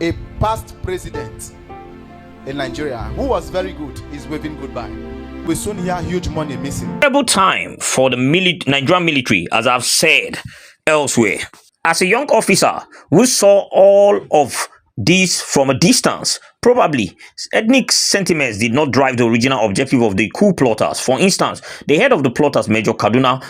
a past president in Nigeria who was very good is waving goodbye. We soon hear huge money missing. Terrible time for the Nigerian military, as I've said elsewhere. As a young officer who saw all of this from a distance, probably ethnic sentiments did not drive the original objective of the coup plotters. For instance, the head of the plotters, Major Kaduna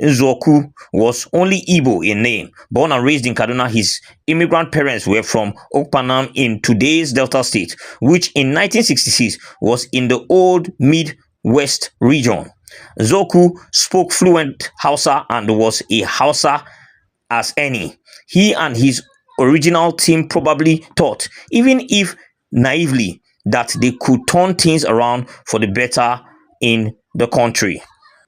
Nzoku, was only Igbo in name. Born and raised in Kaduna, his immigrant parents were from Okpanam in today's Delta State, which in 1966 was in the old Midwest region. Nzoku spoke fluent Hausa and was a Hausa as any. He and his original team probably thought, even if naively, that they could turn things around for the better in the country.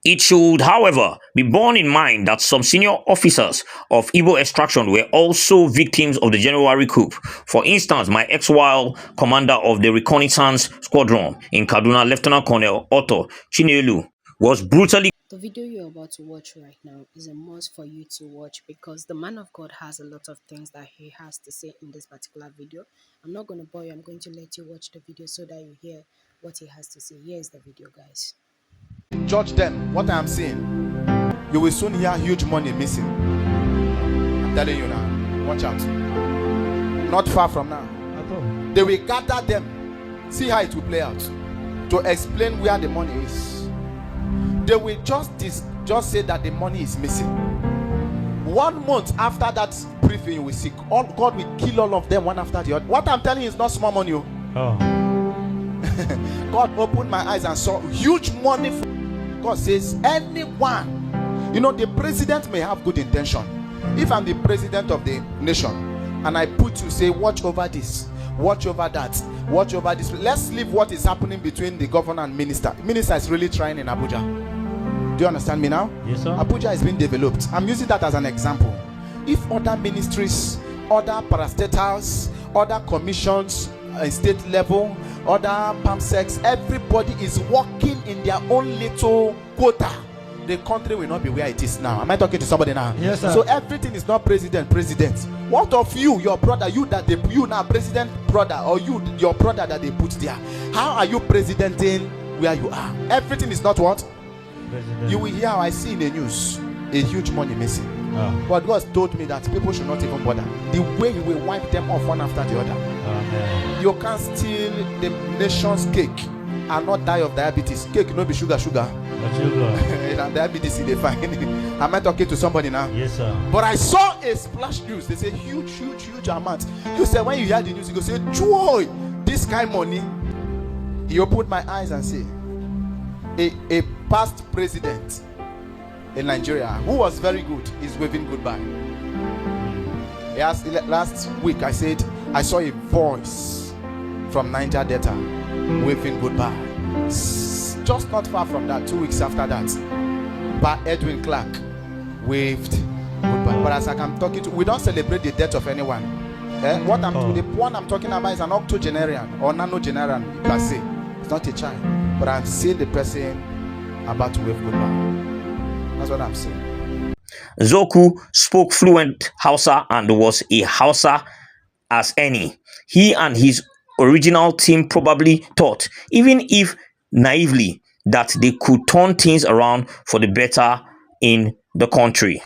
It should, however, be borne in mind that some senior officers of Igbo extraction were also victims of the January coup. For instance, my ex-wild commander of the reconnaissance squadron in Kaduna, Lieutenant Colonel Otto Chinelu, was brutally. The video you're about to watch right now is a must for you to watch because the man of God has a lot of things that he has to say in this particular video. I'm not going to bore you. I'm going to let you watch the video so that you hear what he has to say. Here is the video, guys. Judge them. What I am saying, you will soon hear huge money missing. I'm telling you now. Watch out. Not far from now. They will gather them. See how it will play out. To explain where the money is. They will just say that the money is missing. 1 month after that briefing, you will see God will kill all of them one after the other. What I'm telling you is not small money. Oh. God opened my eyes and saw huge money. God says, anyone, you know, the president may have good intention. If I'm the president of the nation and I put you, say, watch over this, watch over that, watch over this. Let's leave what is happening between the governor and minister. Minister is really trying in Abuja. Do you understand me now? Yes, sir. Abuja is being developed. I'm using that as an example. If other ministries, other parastatals, other commissions, state level, other PAMSECs, everybody is working in their own little quota, the country will not be where it is now. Am I talking to somebody now? Yes, sir. So everything is not president. What of you, your brother, you now president brother, or your brother that they put there? How are you presidenting where you are? Everything is not what? President. You will hear how I see in the news a huge money missing. Oh. But God told me that people should not even bother. The way He will wipe them off one after the other. Amen. You can't steal the nation's cake and not die of diabetes. Cake no be sugar. And diabetes is fine. Am I talking to somebody now? Yes, sir. But I saw a splash news. They say huge amount. You say when you hear the news, you go say, joy, this kind of money. He opened my eyes and say, a past president in Nigeria who was very good is waving goodbye. Yes, last week I said I saw a voice from Niger Delta waving goodbye. Just not far from that, 2 weeks after that, but Edwin Clark waved goodbye. But as I'm talking to, we don't celebrate the death of anyone. The one I'm talking about is an octogenarian or nanogenarian per se. It's not a child, but I'm seeing the person about to wave goodbye. That's what I'm saying. Nzoku spoke fluent Hausa and was a Hausa as any. He and his original team probably thought, even if naively, that they could turn things around for the better in the country.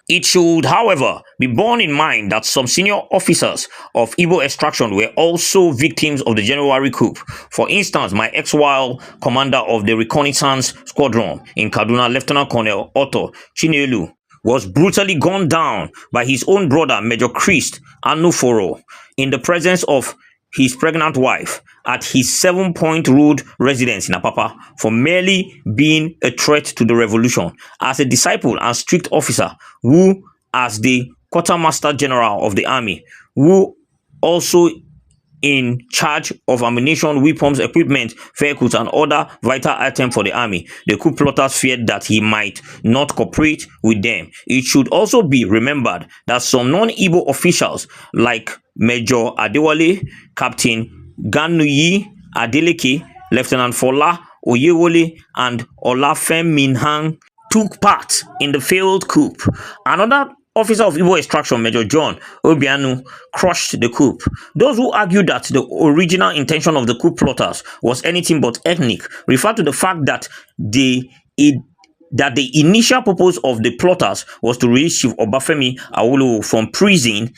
It should, however, be borne in mind that some senior officers of Igbo extraction were also victims of the January coup. For instance, my ex-wild commander of the reconnaissance squadron in Kaduna, Lieutenant Colonel Otto Chinelu, was brutally gunned down by his own brother, Major Christ Anuforo, in the presence of his pregnant wife at his 7-Point Road residence in Apapa for merely being a threat to the revolution. As a disciple and strict officer who, as the quartermaster general of the army, who also in charge of ammunition, weapons, equipment, vehicles, and other vital items for the army, the coup plotters feared that he might not cooperate with them. It should also be remembered that some non-Igbo officials like Major Adewale, Captain Ganuyi Adeleke, Lieutenant Fola Oyewole, and Olafem Minhang took part in the failed coup. Another officer of Igbo extraction, Major John Obianu, crushed the coup. Those who argue that the original intention of the coup plotters was anything but ethnic refer to the fact that that the initial purpose of the plotters was to release Chief Obafemi Awolowo from prison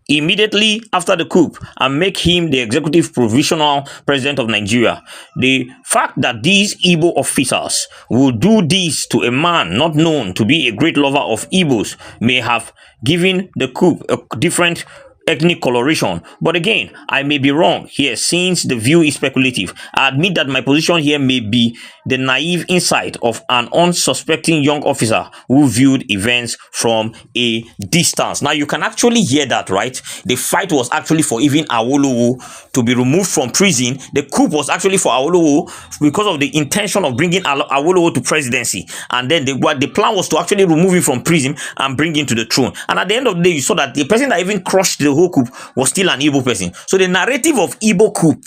immediately after the coup and make him the executive provisional president of Nigeria. The fact that these Igbo officers would do this to a man not known to be a great lover of Igbos may have given the coup a different ethnic coloration. But again, I may be wrong here since the view is speculative. I admit that my position here may be the naive insight of an unsuspecting young officer who viewed events from a distance. Now you can actually hear that, right? The fight was actually for even Awolowo to be removed from prison. The coup was actually for Awolowo because of the intention of bringing Awolowo to presidency. And then the plan was to actually remove him from prison and bring him to the throne. And at the end of the day, you saw that the person that even crushed the whole coup was still an Igbo person. So the narrative of Igbo coup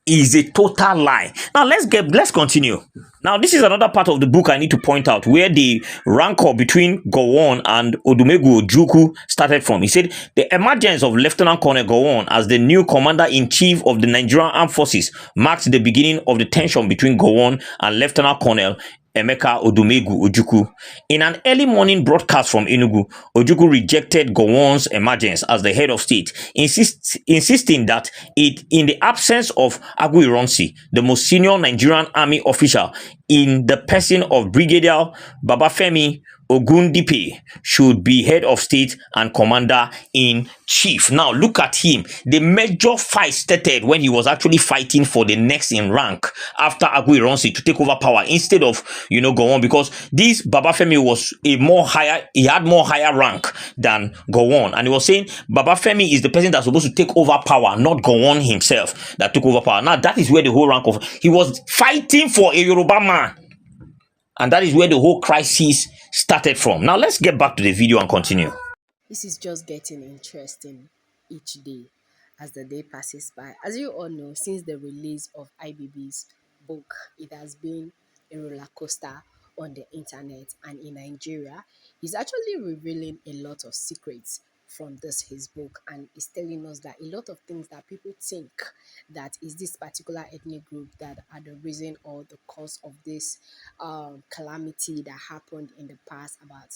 is a total lie. Now let's continue. Now this is another part of the book I need to point out where the rancor between Gowon and Odumegwu Ojukwu started from. He said the emergence of Lieutenant Colonel Gowon as the new commander-in-chief of the Nigerian Armed Forces marked the beginning of the tension between Gowon and Lieutenant Colonel Emeka Odumegwu Ojukwu. In an early morning broadcast from Enugu, Ojukwu rejected Gowon's emergence as the head of state, insisting that in the absence of Agu Ironsi, the most senior Nigerian army official, in the person of Brigadier Babafemi Ogundipe, should be head of state and commander-in-chief. Now, look at him. The major fight started when he was actually fighting for the next in rank after Agu Ironsi to take over power instead of, Gowon, because this Babafemi was he had more higher rank than Gowon. And he was saying Babafemi is the person that's supposed to take over power, not Gowon himself that took over power. Now, that is where the whole rank of, he was fighting for a Yoruba man. And that is where the whole crisis started from. Now, let's get back to the video and continue. This is just getting interesting each day as the day passes by. As you all know, since the release of IBB's book, it has been a roller coaster on the internet and in Nigeria. He's actually revealing a lot of secrets from his book, and is telling us that a lot of things that people think that is this particular ethnic group that are the reason or the cause of this calamity that happened in the past about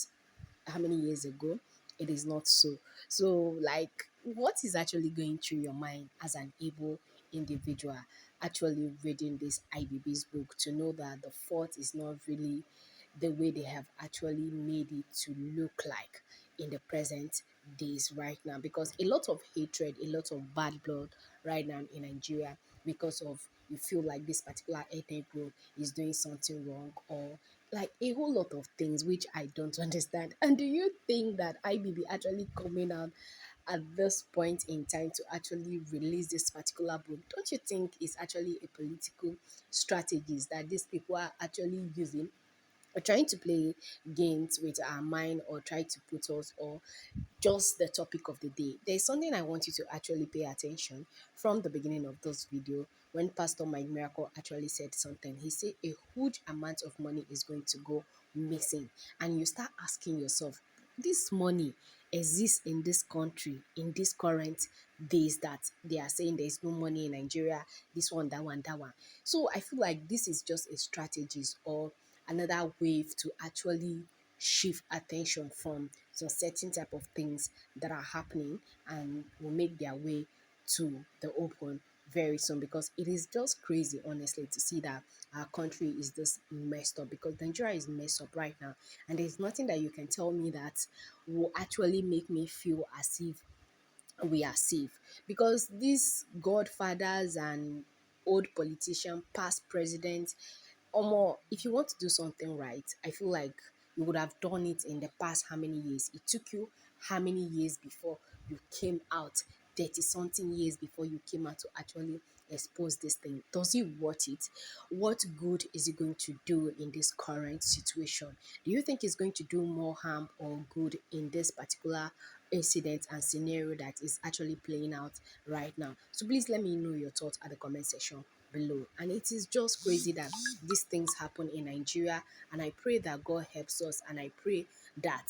how many years ago. It is not so. So, like, what is actually going through your mind as an able individual actually reading this IBB's book to know that the fault is not really the way they have actually made it to look like in the present days right now? Because a lot of hatred, a lot of bad blood right now in Nigeria, because of you feel like this particular ethnic group is doing something wrong, or like a whole lot of things which I don't understand. And do you think that IBB actually coming out at this point in time to actually release this particular book, don't you think it's actually a political strategies that these people are actually using, or trying to play games with our mind, or try to put us, or just the topic of the day? There's something I want you to actually pay attention from the beginning of this video. When Pastor Mike Miracle actually said something, he said a huge amount of money is going to go missing, and you start asking yourself, this money exists in this country in this current days that they are saying there is no money in Nigeria, this one, that one, that one. So I feel like this is just a strategist or another wave to actually shift attention from some certain type of things that are happening and will make their way to the open very soon, because it is just crazy, honestly, to see that our country is this messed up, because Nigeria is messed up right now, and there's nothing that you can tell me that will actually make me feel as if we are safe, because these godfathers and old politicians, past presidents, or more, if you want to do something right, I feel like you would have done it in the past how many years? It took you how many years before you came out? 30 something years before you came out to actually expose this thing. Does it worth it? What good is it going to do in this current situation? Do you think it's going to do more harm or good in this particular incident and scenario that is actually playing out right now? So please let me know your thoughts at the comment section below. And it is just crazy that these things happen in Nigeria, and I pray that God helps us, and I pray that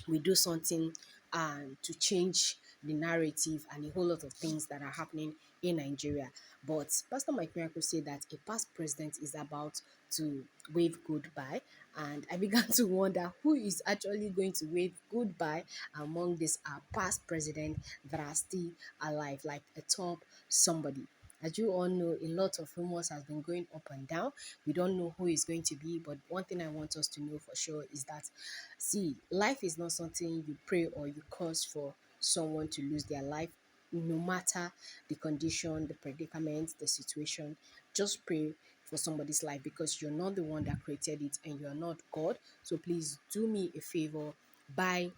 we do something to change the narrative and a whole lot of things that are happening in Nigeria. But Pastor Mike Miracle said that a past president is about to wave goodbye. And I began to wonder who is actually going to wave goodbye among these past presidents that are still alive, like a top somebody. As you all know, a lot of rumors has been going up and down. We don't know who is going to be, but one thing I want us to know for sure is that, see, life is not something you pray or you cause for someone to lose their life, no matter the condition, the predicament, the situation. Just pray for somebody's life, because you're not the one that created it and you're not God. So please do me a favor by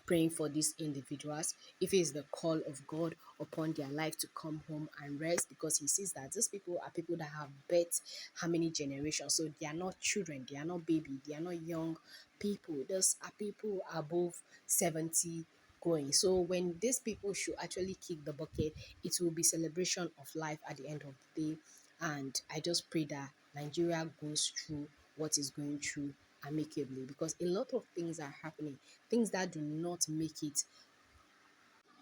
praying for these individuals if it is the call of God upon their life to come home and rest, because he sees that these people are people that have birthed how many generations. So they are not children, they are not baby, they are not young people. Those are people above 70 going. So when these people should actually kick the bucket, it will be celebration of life at the end of the day. And I just pray that Nigeria goes through what is going through amicably, because a lot of things are happening, things that do not make it,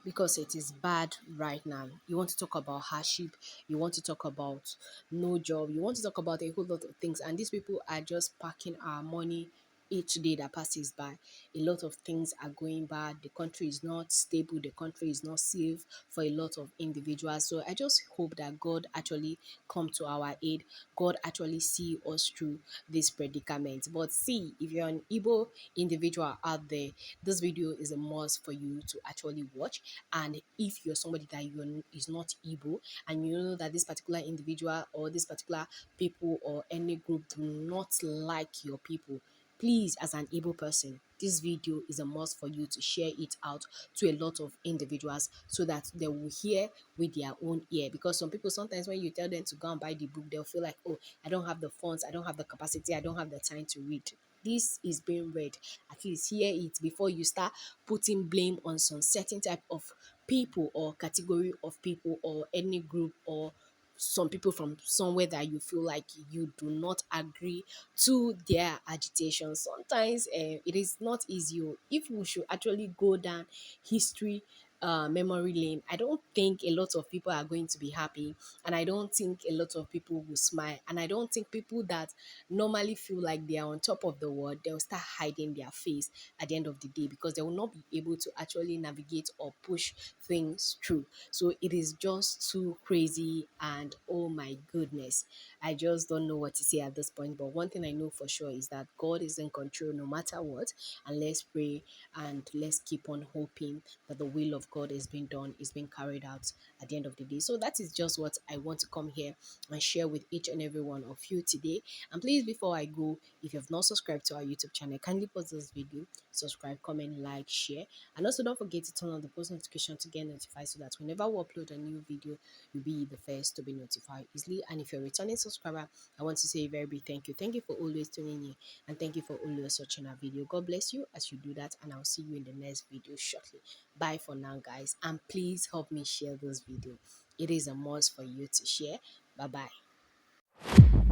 because it is bad right now. You want to talk about hardship, you want to talk about no job, you want to talk about a whole lot of things, and these people are just packing our money each day that passes by. A lot of things are going bad. The country is not stable, the country is not safe for a lot of individuals. So I just hope that God actually come to our aid, God actually see us through this predicament. But see, if you're an Igbo individual out there, this video is a must for you to actually watch. And if you're somebody that is not Igbo, and you know that this particular individual or this particular people or any group do not like your people, please, as an Igbo person, this video is a must for you to share it out to a lot of individuals so that they will hear with their own ear. Because some people, sometimes when you tell them to go and buy the book, they'll feel like, oh, I don't have the funds, I don't have the capacity, I don't have the time to read. This is being read. At least hear it before you start putting blame on some certain type of people or category of people or any group, or some people from somewhere that you feel like you do not agree to their agitation. Sometimes it is not easy. If we should actually go down history memory lane, I don't think a lot of people are going to be happy, and I don't think a lot of people will smile, and I don't think people that normally feel like they are on top of the world, they'll start hiding their face at the end of the day, because they will not be able to actually navigate or push things through. So it is just too crazy, and oh my goodness, I just don't know what to say at this point. But one thing I know for sure is that God is in control no matter what, and let's pray and let's keep on hoping that the will of God is being done, is being carried out at the end of the day. So that is just what I want to come here and share with each and every one of you today. And please, before I go, if you have not subscribed to our YouTube channel, kindly pause this video, subscribe, comment, like, share, and also don't forget to turn on the post notification to get notified, so that whenever we upload a new video, you'll be the first to be notified easily. And if you're a returning subscriber, I want to say a very big thank you. Thank you for always tuning in, and thank you for always watching our video. God bless you as you do that, and I'll see you in the next video shortly. Bye for now, guys, and please help me share this video. It is a must for you to share. Bye bye.